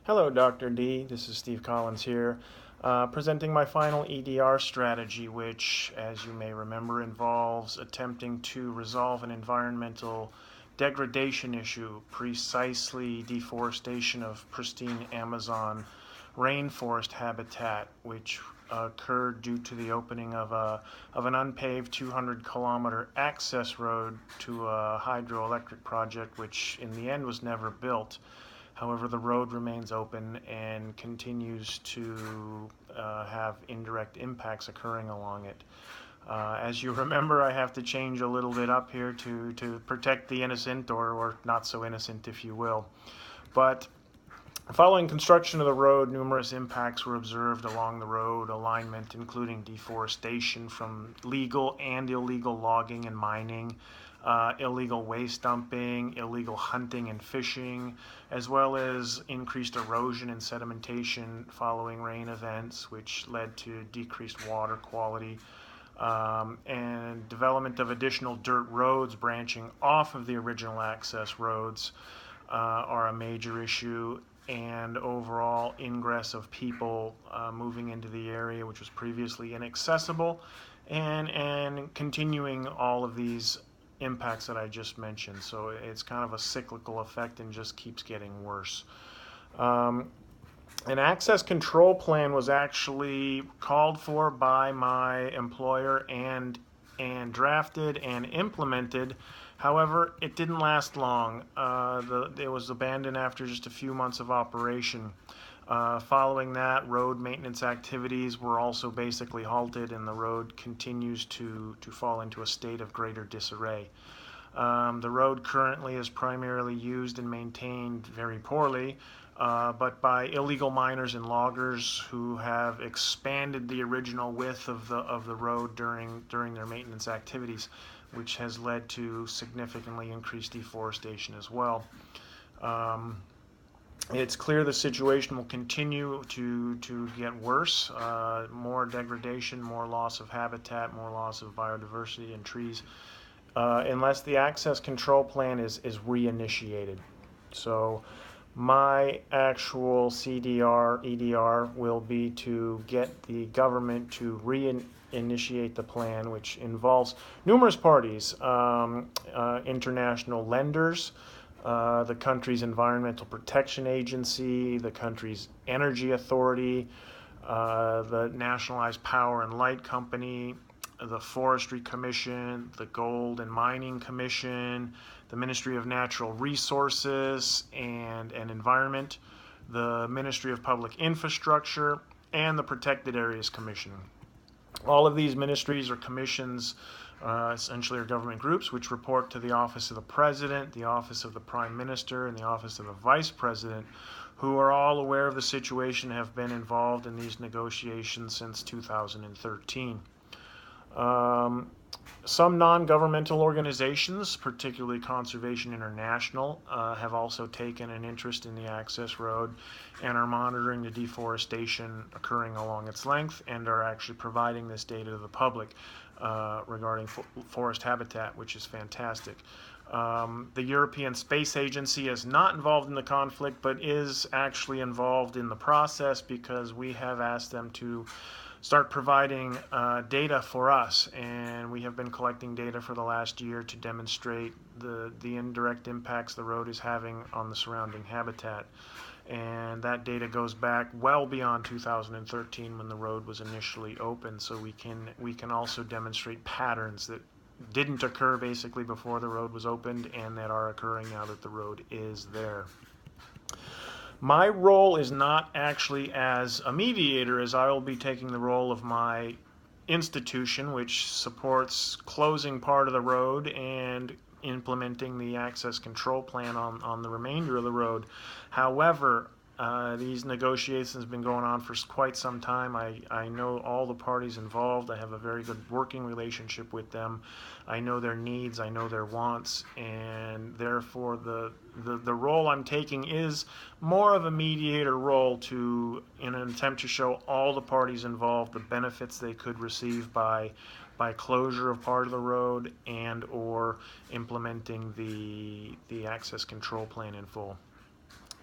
Hello, Dr. D. This is Steve Collins here, presenting my final EDR strategy, which, as you may remember, involves attempting to resolve an environmental degradation issue, precisely deforestation of pristine Amazon rainforest habitat, which occurred due to the opening of an unpaved 200-kilometer access road to a hydroelectric project, which in the end was never built. However, the road remains open and continues to have indirect impacts occurring along it. As you remember, I have to change a little bit up here to protect the innocent, or not so innocent, if you will. But following construction of the road, numerous impacts were observed along the road alignment, including deforestation from legal and illegal logging and mining, illegal waste dumping, illegal hunting and fishing, as well as increased erosion and sedimentation following rain events, which led to decreased water quality. And development of additional dirt roads branching off of the original access roads are a major issue, and overall ingress of people moving into the area, which was previously inaccessible, and continuing all of these impacts that I just mentioned. So it's kind of a cyclical effect and just keeps getting worse. Um, an access control plan was actually called for by my employer and drafted and implemented. However, it didn't last long. It was abandoned after just a few months of operation. Following that, road maintenance activities were also basically halted, and the road continues to fall into a state of greater disarray. The road currently is primarily used and maintained very poorly, but by illegal miners and loggers who have expanded the original width of the road during their maintenance activities, which has led to significantly increased deforestation as well. It's clear the situation will continue to get worse. More degradation, more loss of habitat, more loss of biodiversity and trees, unless the access control plan is reinitiated. So my actual CDR, EDR will be to get the government to reinitiate the plan, which involves numerous parties, international lenders, the country's Environmental Protection Agency, the country's Energy Authority, the Nationalized Power and Light Company, the Forestry Commission, the Gold and Mining Commission, the Ministry of Natural Resources and Environment, the Ministry of Public Infrastructure, and the Protected Areas Commission. All of these ministries or commissions essentially are government groups which report to the Office of the President, the Office of the Prime Minister, and the Office of the Vice President, who are all aware of the situation and have been involved in these negotiations since 2013. Some non-governmental organizations, particularly Conservation International, have also taken an interest in the access road and are monitoring the deforestation occurring along its length and are actually providing this data to the public regarding forest habitat, which is fantastic. The European Space Agency is not involved in the conflict, but is actually involved in the process because we have asked them to start providing data for us, and we have been collecting data for the last year to demonstrate the indirect impacts the road is having on the surrounding habitat. And that data goes back well beyond 2013 when the road was initially opened, so we can also demonstrate patterns that didn't occur basically before the road was opened and that are occurring now that the road is there. My role is not actually as a mediator, as I will be taking the role of my institution, which supports closing part of the road and implementing the access control plan on the remainder of the road. However, these negotiations have been going on for quite some time. I know all the parties involved. I have a very good working relationship with them. I know their needs, I know their wants, and therefore the role I'm taking is more of a mediator role in an attempt to show all the parties involved the benefits they could receive by closure of part of the road and or implementing the access control plan in full.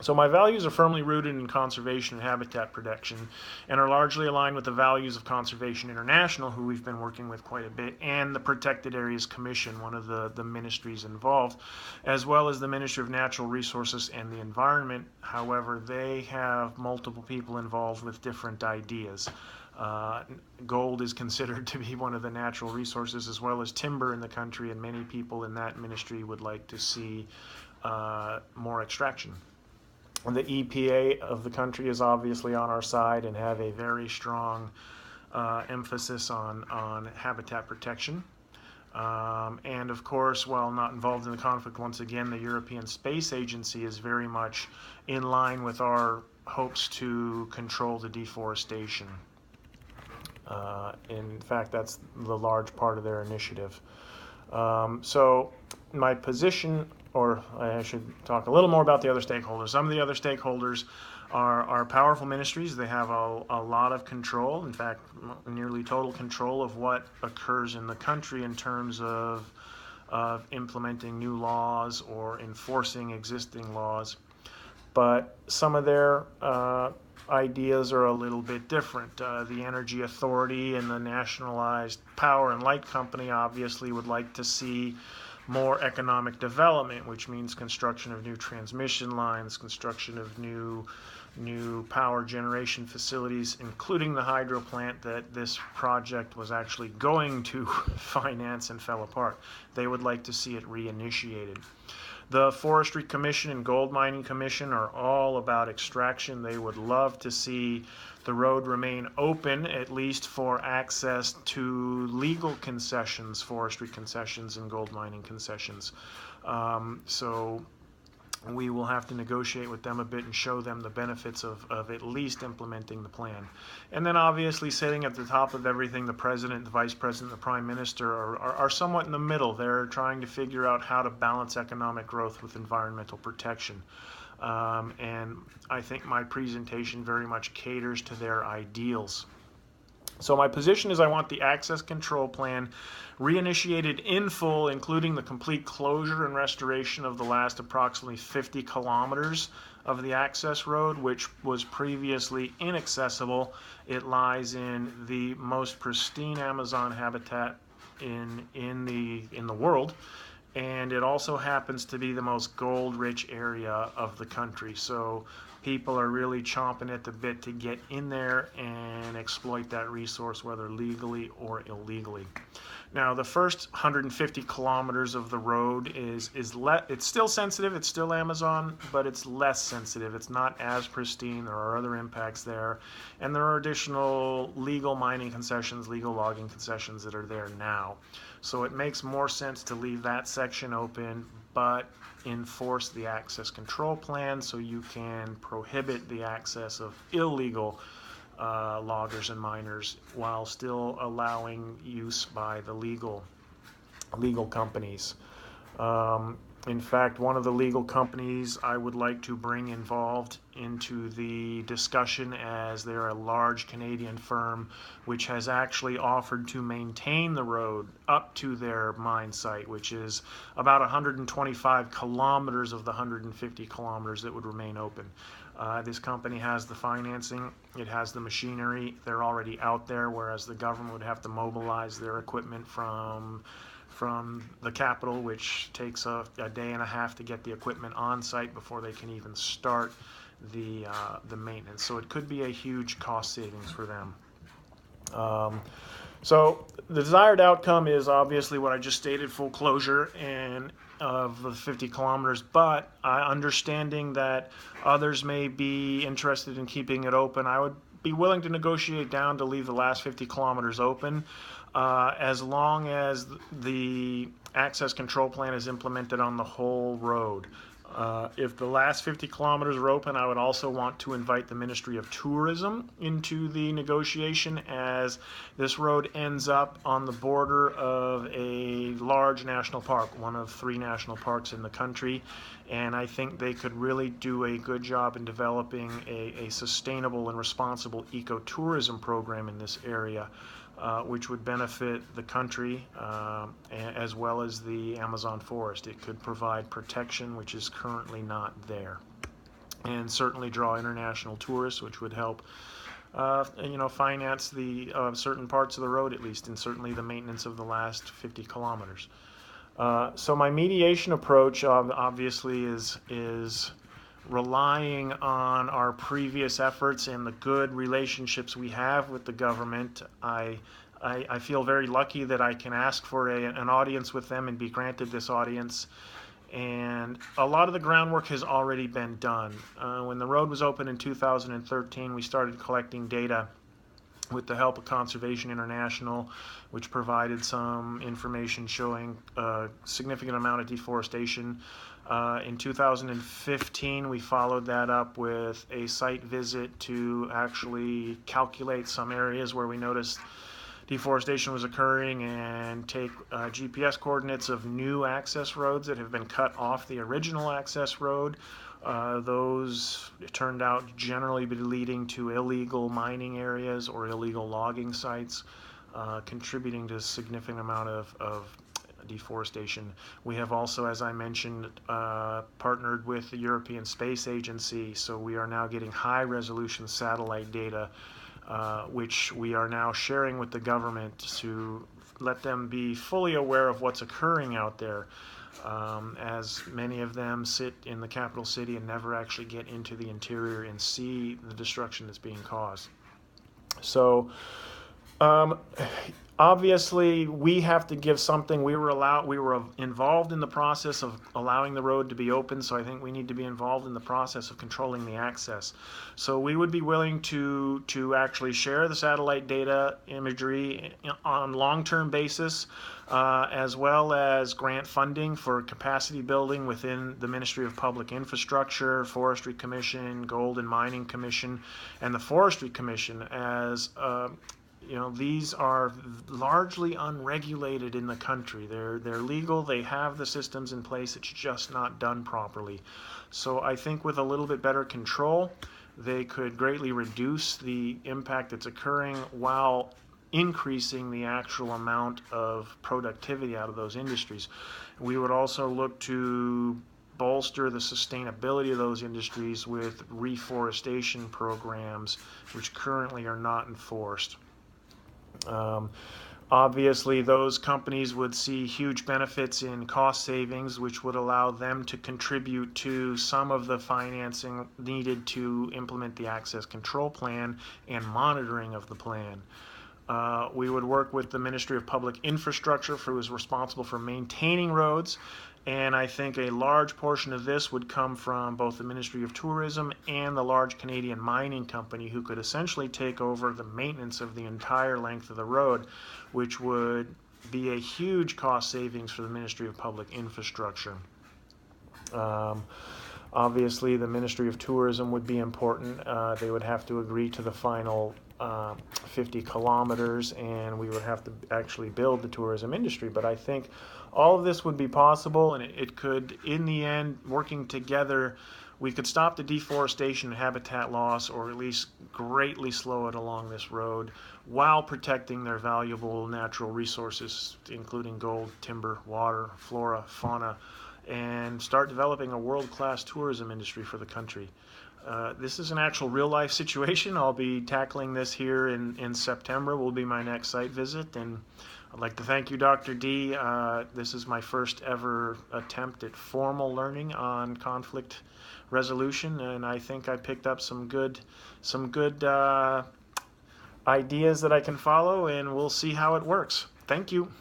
So my values are firmly rooted in conservation and habitat protection and are largely aligned with the values of Conservation International, who we've been working with quite a bit, and the Protected Areas Commission, one of the ministries involved, as well as the Ministry of Natural Resources and the Environment. However, they have multiple people involved with different ideas. Gold is considered to be one of the natural resources, as well as timber in the country, and many people in that ministry would like to see more extraction. The EPA of the country is obviously on our side and have a very strong emphasis on habitat protection. And of course, while not involved in the conflict, once again, the European Space Agency is very much in line with our hopes to control the deforestation. In fact, that's the large part of their initiative. So my position, or I should talk a little more about the other stakeholders. Some of the other stakeholders are powerful ministries. They have a lot of control, in fact, nearly total control of what occurs in the country in terms of implementing new laws or enforcing existing laws. But some of their ideas are a little bit different. The Energy Authority and the Nationalized Power and Light Company obviously would like to see more economic development, which means construction of new transmission lines, construction of new power generation facilities, including the hydro plant that this project was actually going to finance and fell apart. They would like to see it reinitiated. The Forestry Commission and Gold Mining Commission are all about extraction. They would love to see the road remain open, at least for access to legal concessions, forestry concessions and gold mining concessions. So we will have to negotiate with them a bit and show them the benefits of at least implementing the plan. And then obviously sitting at the top of everything, the president, the vice president, the prime minister are somewhat in the middle. They're trying to figure out how to balance economic growth with environmental protection. And I think my presentation very much caters to their ideals. So my position is I want the access control plan reinitiated in full, including the complete closure and restoration of the last approximately 50 kilometers of the access road, which was previously inaccessible. It lies in the most pristine Amazon habitat in the world, and it also happens to be the most gold-rich area of the country. So people are really chomping at the bit to get in there and exploit that resource, whether legally or illegally. Now, the first 150 kilometers of the road it's still sensitive, it's still Amazon, but it's less sensitive. It's not as pristine. There are other impacts there, and there are additional legal mining concessions, legal logging concessions that are there now. So it makes more sense to leave that section open, but enforce the access control plan so you can prohibit the access of illegal loggers and miners while still allowing use by the legal companies. In fact, one of the legal companies I would like to bring involved into the discussion, as they're a large Canadian firm which has actually offered to maintain the road up to their mine site, which is about 125 kilometers of the 150 kilometers that would remain open. This company has the financing, it has the machinery, they're already out there, whereas the government would have to mobilize their equipment from the capital, which takes a day and a half to get the equipment on site before they can even start the maintenance. So it could be a huge cost savings for them. So the desired outcome is obviously what I just stated, full closure and of the 50 kilometers, but understanding that others may be interested in keeping it open, I would be willing to negotiate down to leave the last 50 kilometers open, as long as the access control plan is implemented on the whole road. If the last 50 kilometers are open, I would also want to invite the Ministry of Tourism into the negotiation, as this road ends up on the border of a large national park, one of 3 national parks in the country, and I think they could really do a good job in developing a sustainable and responsible ecotourism program in this area, which would benefit the country as well as the Amazon forest. It could provide protection, which is currently not there. and certainly draw international tourists, which would help finance the certain parts of the road at least, and certainly the maintenance of the last 50 kilometers. So my mediation approach obviously is relying on our previous efforts and the good relationships we have with the government. I feel very lucky that I can ask for an audience with them and be granted this audience. And a lot of the groundwork has already been done. When the road was open in 2013, we started collecting data with the help of Conservation International, which provided some information showing a significant amount of deforestation. In 2015, we followed that up with a site visit to actually calculate some areas where we noticed deforestation was occurring and take GPS coordinates of new access roads that have been cut off the original access road. Those turned out generally be leading to illegal mining areas or illegal logging sites, contributing to a significant amount of deforestation. We have also, as I mentioned, partnered with the European Space Agency, so we are now getting high-resolution satellite data, which we are now sharing with the government to let them be fully aware of what's occurring out there, as many of them sit in the capital city and never actually get into the interior and see the destruction that's being caused. So obviously, we have to give something. We were involved in the process of allowing the road to be open, so I think we need to be involved in the process of controlling the access. So we would be willing to actually share the satellite data imagery on long-term basis, as well as grant funding for capacity building within the Ministry of Public Infrastructure, Forestry Commission, Gold and Mining Commission, and the Forestry Commission, as these are largely unregulated in the country. They're legal, they have the systems in place, it's just not done properly. So I think with a little bit better control, they could greatly reduce the impact that's occurring while increasing the actual amount of productivity out of those industries. We would also look to bolster the sustainability of those industries with reforestation programs, which currently are not enforced. Obviously, those companies would see huge benefits in cost savings, which would allow them to contribute to some of the financing needed to implement the access control plan and monitoring of the plan. We would work with the Ministry of Public Infrastructure, who is responsible for maintaining roads, and I think a large portion of this would come from both the Ministry of Tourism and the large Canadian mining company, who could essentially take over the maintenance of the entire length of the road, which would be a huge cost savings for the Ministry of Public Infrastructure. Obviously, the Ministry of Tourism would be important. They would have to agree to the final 50 kilometers, and we would have to actually build the tourism industry. But I think all of this would be possible, and it could, in the end, working together, we could stop the deforestation and habitat loss, or at least greatly slow it along this road, while protecting their valuable natural resources, including gold, timber, water, flora, fauna, and start developing a world-class tourism industry for the country. This is an actual real-life situation. I'll be tackling this here in September. Will be my next site visit, and I'd like to thank you, Dr. D. This is my first ever attempt at formal learning on conflict resolution, and I think I picked up some good ideas that I can follow, and we'll see how it works. Thank you.